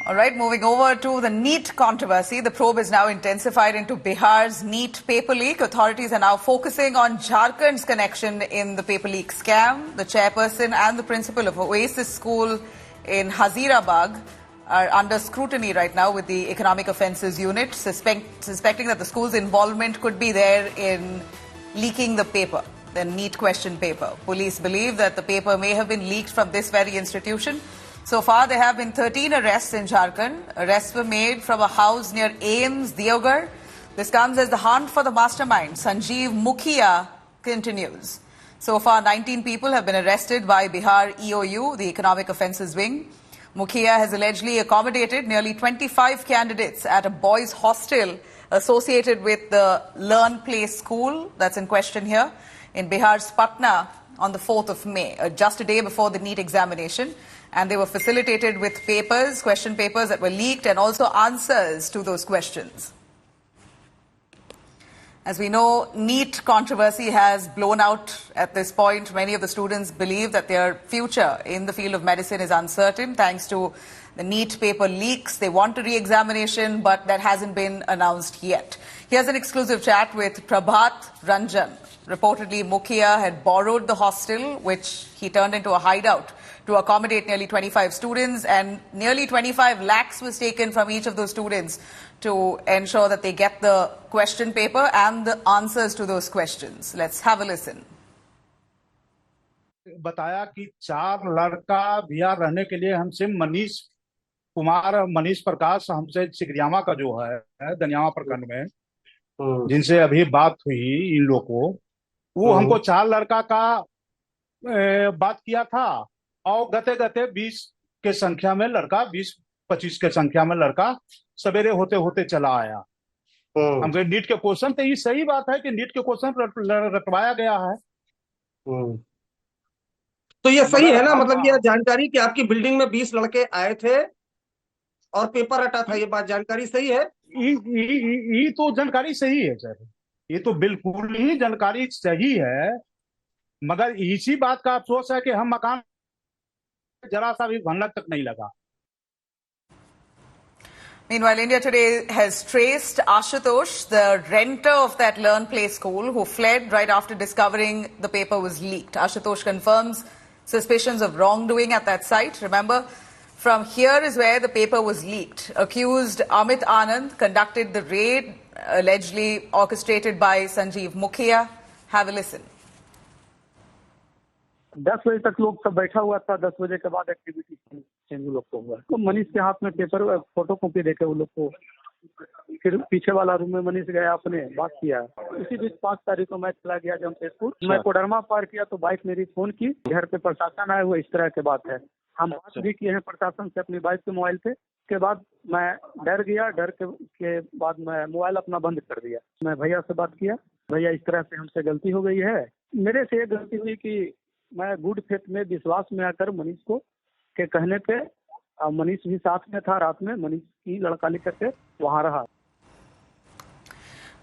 All right, moving over to the NEET controversy. The probe is now intensified into Bihar's NEET paper leak. Authorities are now focusing on Jharkhand's connection in the paper leak scam. The chairperson and the principal of Oasis School in Hazirabad are under scrutiny right now with the Economic Offences Unit, suspecting that the school's involvement could be there in leaking the paper, the NEET question paper. Police believe that the paper may have been leaked from this very institution. So far, there have been 13 arrests in Jharkhand. Arrests were made from a house near AIIMS, Deoghar. This comes as the hunt for the mastermind, Sanjeev Mukhia, continues. So far, 19 people have been arrested by Bihar EOU, the Economic Offences Wing. Mukhia has allegedly accommodated nearly 25 candidates at a boys' hostel associated with the Learn Play school that's in question here in Bihar's Patna on the 4th of May, just a day before the NEET examination. And they were facilitated with papers, question papers that were leaked, and also answers to those questions. As we know, NEET controversy has blown out at this point. Many of the students believe that their future in the field of medicine is uncertain thanks to the NEET paper leaks. They want a re-examination, but that hasn't been announced yet. Here's an exclusive chat with Prabhat Ranjan. Reportedly, Mukhia had borrowed the hostel, which he turned into a hideout, to accommodate nearly 25 students, and nearly 25 lakhs was taken from each of those students to ensure that they get the question paper and the answers to those questions. Let's have a listen. बताया कि 4 लड़का बिहार रहने के लिए हमसे मनीष कुमार, मनीष प्रकाश, हमसे चिकरियामा का जो है दनियामा प्रखंड में, जिनसे अभी बात हुई इन लोग को, वो हमको 4 लड़का का बात किया था, और गते गते 20 के संख्या में लड़का, 20-25 के संख्या में लड़का सवेरे होते होते चला आया। हमको नीट के क्वेश्चन, तो ये सही बात है कि नीट के क्वेश्चन रटवाया गया है। तो ये सही है ना, मतलब ये जानकारी कि आपकी बिल्डिंग में 20 लड़के आए थे और पेपर रटा था, ये बात जानकारी सही है? ये तो जानकारी सही है सर, ये तो बिल्कुल ही जानकारी सही है, मगर इसी बात का अफसोस है कि हम मकान जरा सा भी भनक तक नहीं लगा। Meanwhile, India Today has traced Ashutosh, the renter of that Learn Play school, who fled right after discovering the paper was leaked. Ashutosh confirms suspicions of wrongdoing at that site. Remember, from here is where the paper was leaked. Accused Amit Anand conducted the raid, allegedly orchestrated by Sanjeev Mukhia. Have a listen. 10 बजे तक लोग सब बैठा हुआ था, 10 बजे के बाद एक्टिविटी चेंज लोग को हुआ। तो मनीष के हाथ में पेपर, फोटो कॉपी देके वो लोग को, फिर पीछे वाला रूम में मनीष गया, अपने बात किया। इसी बीच 5 तारीख को मैं चला गया जमशेदपुर। मैं कोडरमा पार किया तो बाइक मेरी फोन की, घर पे प्रशासन आया हुआ, इस तरह की बात है। हम बात भी किए हैं प्रशासन से अपनी बाइक के मोबाइल पे। उसके बाद मैं डर गया, डर के बाद मैं मोबाइल अपना बंद कर दिया। मैं भैया से बात किया, भैया इस तरह से हमसे गलती हो गई है। मेरे से ये गलती हुई कि मैं गुड फेथ में, विश्वास में आकर मनीष को के कहने पे, मनीष भी साथ में था, रात में मनीष की लड़का लेकर के वहां रहा।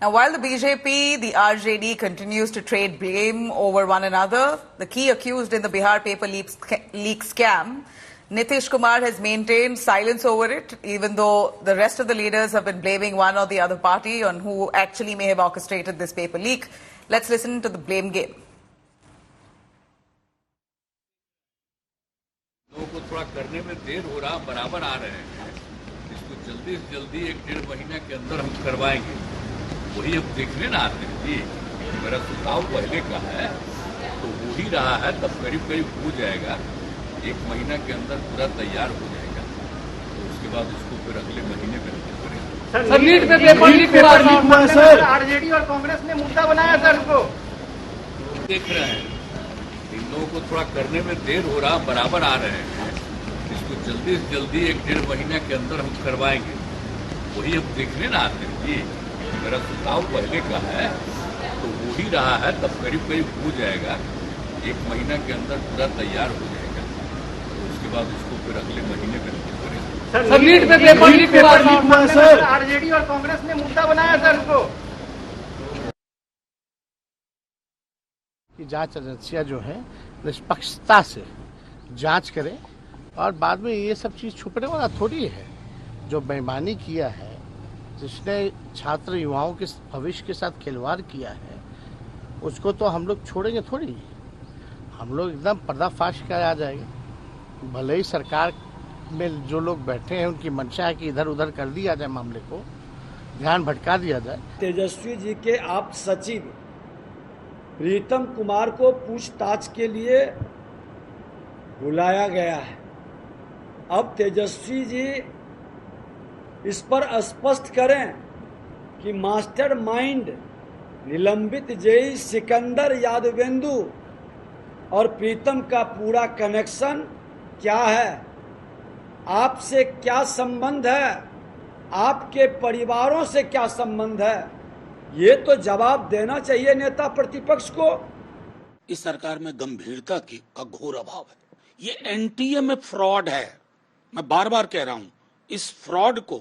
Now, while the BJP, the RJD continues to trade blame over one another, the key accused in the Bihar paper leak scam, Nitish Kumar, has maintained silence over it, even though the rest of the leaders have been blaming one or the other party on who actually may have orchestrated this paper leak. Let's listen to the blame game. लोगों को थोड़ा करने में देर हो रहा, बराबर आ रहे हैं। इसको जल्दी से जल्दी 1-1.5 महीने के अंदर हम करवाएंगे, वही अब देखने ना आते हैं जी। मेरा सुझाव पहले का है तो हो ही रहा है, तब करीब करीब हो जाएगा, 1 महीना के अंदर पूरा तैयार हो जाएगा। तो उसके बाद उसको फिर अगले महीने में करेंगे। सर नीट पे पेपर लीक हुआ है सर, आरजेडी और कांग्रेस ने मुद्दा बनाया सर उसको। देख रहे हैं, इन लोगों को थोड़ा करने में देर हो रहा, बराबर आ रहे हैं। इसको जल्दी से जल्दी 1-1.5 महीने के अंदर हम करवाएंगे, वही अब देखने ना आते हैं जी। मेरा सुझाव पहले का है तो हो ही रहा है, तब करीब करीब हो जाएगा, 1 महीना के अंदर पूरा तैयार हो जाएगा। तो उसके बाद उसको फिर अगले महीने में करेंगे। सर नीट पे पेपर लीक हुआ है सर, आरजेडी और कांग्रेस ने मुद्दा बनाया सर उसको। कि जांच एजेंसियां जो है निष्पक्षता से जांच करें, और बाद में ये सब चीज छुपने वाला थोड़ी है। जो बेईमानी किया है, जिसने छात्र युवाओं के भविष्य के साथ खिलवाड़ किया है, उसको तो हम लोग छोड़ेंगे थोड़ी। हम लोग एकदम पर्दाफाश किया जाएगा। भले ही सरकार में जो लोग बैठे हैं उनकी मंशा है कि इधर उधर कर दिया जाए, मामले को ध्यान भटका दिया जाए। तेजस्वी जी के आप सचिव प्रीतम कुमार को पूछताछ के लिए बुलाया गया है। अब तेजस्वी जी इस पर स्पष्ट करें कि मास्टरमाइंड निलंबित जेई सिकंदर यादवेंदु और प्रीतम का पूरा कनेक्शन क्या है, आपसे क्या संबंध है, आपके परिवारों से क्या संबंध है, ये तो जवाब देना चाहिए नेता प्रतिपक्ष को। इस सरकार में गंभीरता का घोर अभाव है। ये एनटीए में फ्रॉड है। मैं बार बार कह रहा हूं, इस फ्रॉड को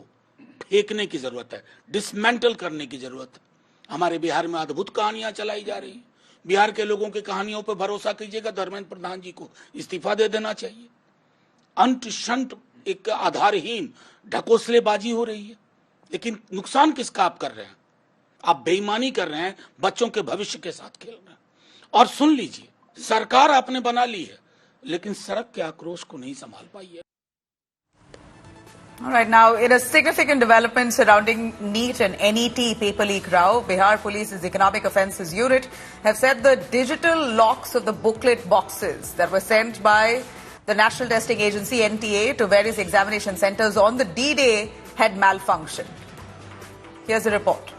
फेंकने की जरूरत है, डिसमेंटल करने की जरूरत है। हमारे बिहार में अद्भुत कहानियां चलाई जा रही हैं। बिहार के लोगों की कहानियों पर भरोसा कीजिएगा, धर्मेंद्र प्रधान जी को इस्तीफा दे देना चाहिए। अंत शंत एक आधारहीन ढकोसलेबाजी हो रही है, लेकिन नुकसान किसका आप कर रहे हैं? आप बेईमानी कर रहे हैं, बच्चों के भविष्य के साथ खेल रहे हैं। और सुन लीजिए, सरकार आपने बना ली है, लेकिन सड़क के आक्रोश को नहीं संभाल पाई है। All right, now in a significant development surrounding NEET and NET paper leak row, Bihar Police's Economic Offences Unit have said the digital locks of the booklet boxes that were sent by the National Testing Agency NTA to various examination centers on the D-Day had malfunctioned. Here's a report.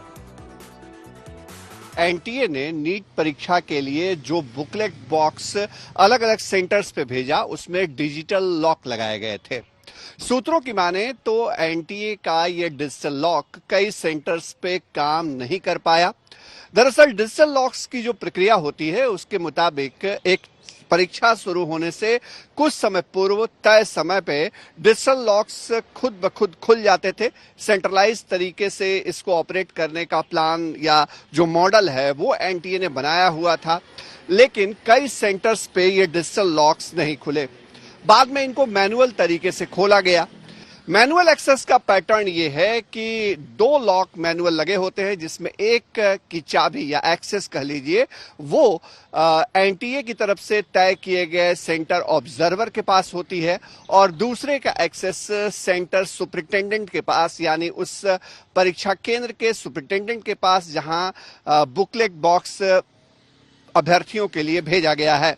NTA ने NEET परीक्षा के लिए जो booklet box अलग अलग centres पे भेजा, उसमें डिजिटल लॉक लगाए गए थे। सूत्रों की माने तो एनटीए का ये डिजिटल लॉक कई सेंटर्स पे काम नहीं कर पाया। दरअसल डिजिटल लॉक्स की जो प्रक्रिया होती है, उसके मुताबिक एक परीक्षा शुरू होने से कुछ समय पूर्व तय समय पे डिजिटल लॉक्स खुद ब खुद खुल जाते थे। सेंट्रलाइज तरीके से इसको ऑपरेट करने का प्लान या जो मॉडल है वो एनटीए ने बनाया हुआ था, लेकिन कई सेंटर्स पे ये डिजिटल लॉक्स नहीं खुले। बाद में इनको मैनुअल तरीके से खोला गया। मैनुअल एक्सेस का पैटर्न ये है कि 2 लॉक मैनुअल लगे होते हैं, जिसमें एक की चाबी या एक्सेस कह लीजिए वो एनटीए की तरफ से तय किए गए सेंटर ऑब्जर्वर के पास होती है, और दूसरे का एक्सेस सेंटर सुपरिटेंडेंट के पास, यानी उस परीक्षा केंद्र के सुपरिटेंडेंट के पास जहां बुकलेट बॉक्स अभ्यर्थियों के लिए भेजा गया है।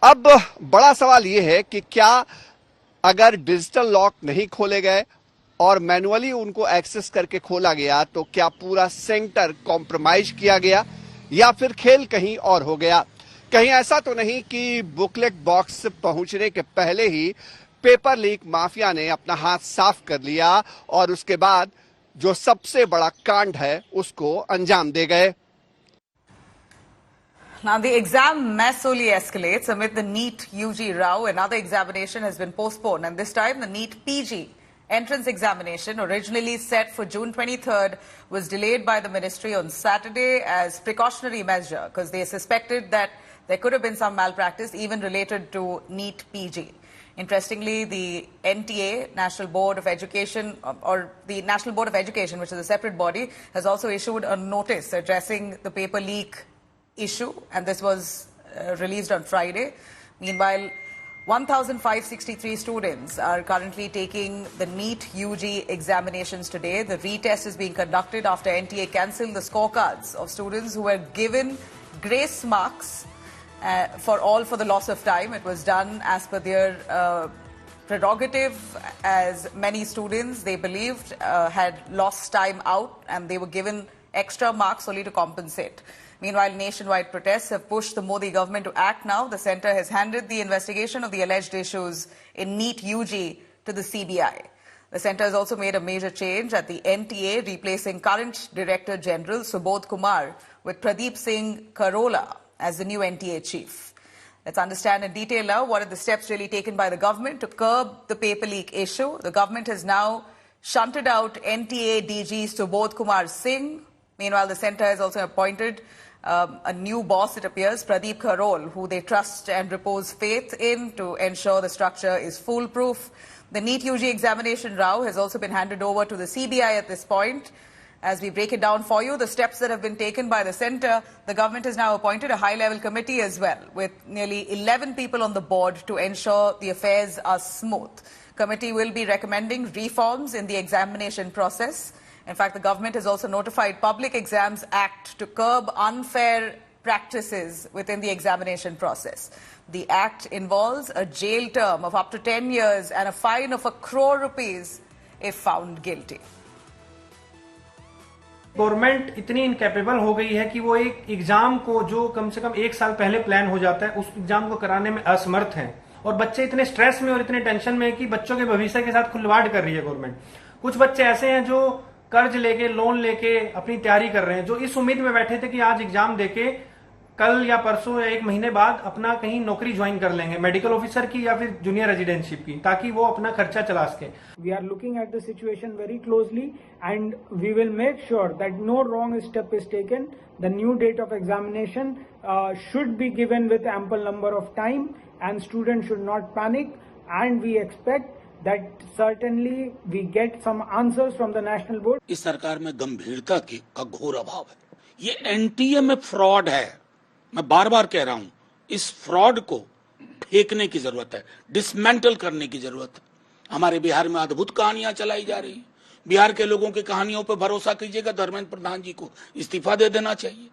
अब बड़ा सवाल यह है कि क्या अगर डिजिटल लॉक नहीं खोले गए और मैनुअली उनको एक्सेस करके खोला गया, तो क्या पूरा सेंटर कॉम्प्रोमाइज किया गया या फिर खेल कहीं और हो गया? कहीं ऐसा तो नहीं कि बुकलेट बॉक्स पहुंचने के पहले ही पेपर लीक माफिया ने अपना हाथ साफ कर लिया और उसके बाद जो सबसे बड़ा कांड है उसको अंजाम दे गए? Now, the exam mess only escalates amid the NEET UG row. Another examination has been postponed, and this time the NEET PG entrance examination, originally set for June 23rd, was delayed by the ministry on Saturday as precautionary measure because they suspected that there could have been some malpractice even related to NEET PG. Interestingly, the NTA, National Board of Education, or the National Board of Education, which is a separate body, has also issued a notice addressing the paper leak issue, and this was released on Friday. Meanwhile, 1,563 students are currently taking the NEET UG examinations today. The retest is being conducted after NTA cancelled the scorecards of students who were given grace marks for the loss of time. It was done as per their prerogative, as many students, they believed, had lost time out and they were given extra marks only to compensate. Meanwhile, nationwide protests have pushed the Modi government to act now. The centre has handed the investigation of the alleged issues in NEET UG to the CBI. The centre has also made a major change at the NTA, replacing current Director General Subodh Kumar with Pradeep Singh Karola as the new NTA chief. Let's understand in detail now what are the steps really taken by the government to curb the paper leak issue. The government has now shunted out NTA DG Subodh Kumar Singh. Meanwhile, the centre has also appointed a new boss, it appears, Pradeep Kharol, who they trust and repose faith in to ensure the structure is foolproof. The NEET UG examination row has also been handed over to the CBI at this point. As we break it down for you, the steps that have been taken by the centre, the government has now appointed a high-level committee as well, with nearly 11 people on the board to ensure the affairs are smooth. Committee will be recommending reforms in the examination process. In fact, the government has also notified Public Exams Act to curb unfair practices within the examination process. The act involves a jail term of up to 10 years and a fine of ₹1 crore if found guilty. Government इतनी incapable हो गई है कि वो एक exam को जो कम से कम 1 साल पहले प्लान हो जाता है, उस एग्जाम को कराने में असमर्थ हैं। और बच्चे इतने स्ट्रेस में और इतने टेंशन में कि बच्चों के भविष्य के साथ खिलवाड़ कर रही है गवर्नमेंट। कुछ बच्चे ऐसे हैं जो कर्ज लेके, लोन लेके अपनी तैयारी कर रहे हैं, जो इस उम्मीद में बैठे थे कि आज एग्जाम देके कल या परसों या 1 महीने बाद अपना कहीं नौकरी ज्वाइन कर लेंगे, मेडिकल ऑफिसर की या फिर जूनियर रेजिडेंटशिप की, ताकि वो अपना खर्चा चला सके। We are looking at the situation very closely and we will make sure that no wrong step is taken. The new date of examination should be given with ample number of time and students should not panic, and we expect that certainly we get some answers from the national board. इस सरकार में गंभीरता का घोर अभाव है। ये NTA में फ्रॉड है। मैं बार बार कह रहा हूं, इस फ्रॉड को फेंकने की जरूरत है, डिसमेंटल करने की जरूरत है। हमारे बिहार में अद्भुत कहानियां चलाई जा रही हैं। बिहार के लोगों की कहानियों पर भरोसा कीजिएगा, धर्मेंद्र प्रधान जी को इस्तीफा दे देना चाहिए।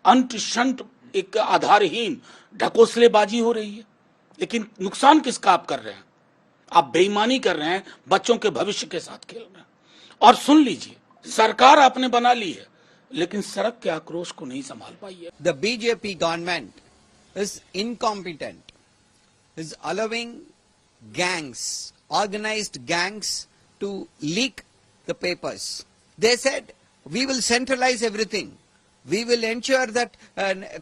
अंत शंत एक आधारहीन ढकोसलेबाजी हो रही है, लेकिन नुकसान किसका आप कर रहे हैं? आप बेईमानी कर रहे हैं, बच्चों के भविष्य के साथ खेल रहे हैं। और सुन लीजिए, सरकार आपने बना ली है, लेकिन सड़क के आक्रोश को नहीं संभाल पाई है। The BJP government is incompetent, is allowing gangs, organized gangs to leak the papers. They said, we will centralize everything. We will ensure that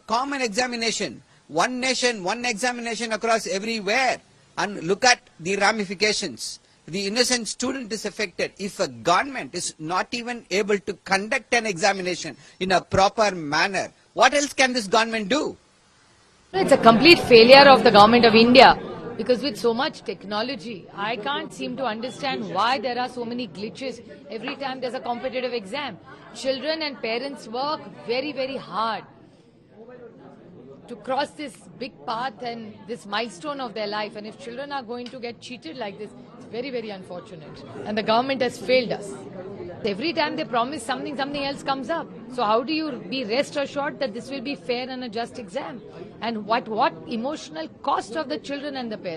common examination, one nation, one examination across everywhere, and look at the ramifications. The innocent student is affected. If a government is not even able to conduct an examination in a proper manner, what else can this government do? It's a complete failure of the government of India, because with so much technology, I can't seem to understand why there are so many glitches every time there's a competitive exam. Children and parents work very, very hard to cross this big path and this milestone of their life. And if children are going to get cheated like this, it's very, very unfortunate. And the government has failed us. Every time they promise something, something else comes up. So how do you be rest assured that this will be fair and a just exam? And what emotional cost of the children and the parents?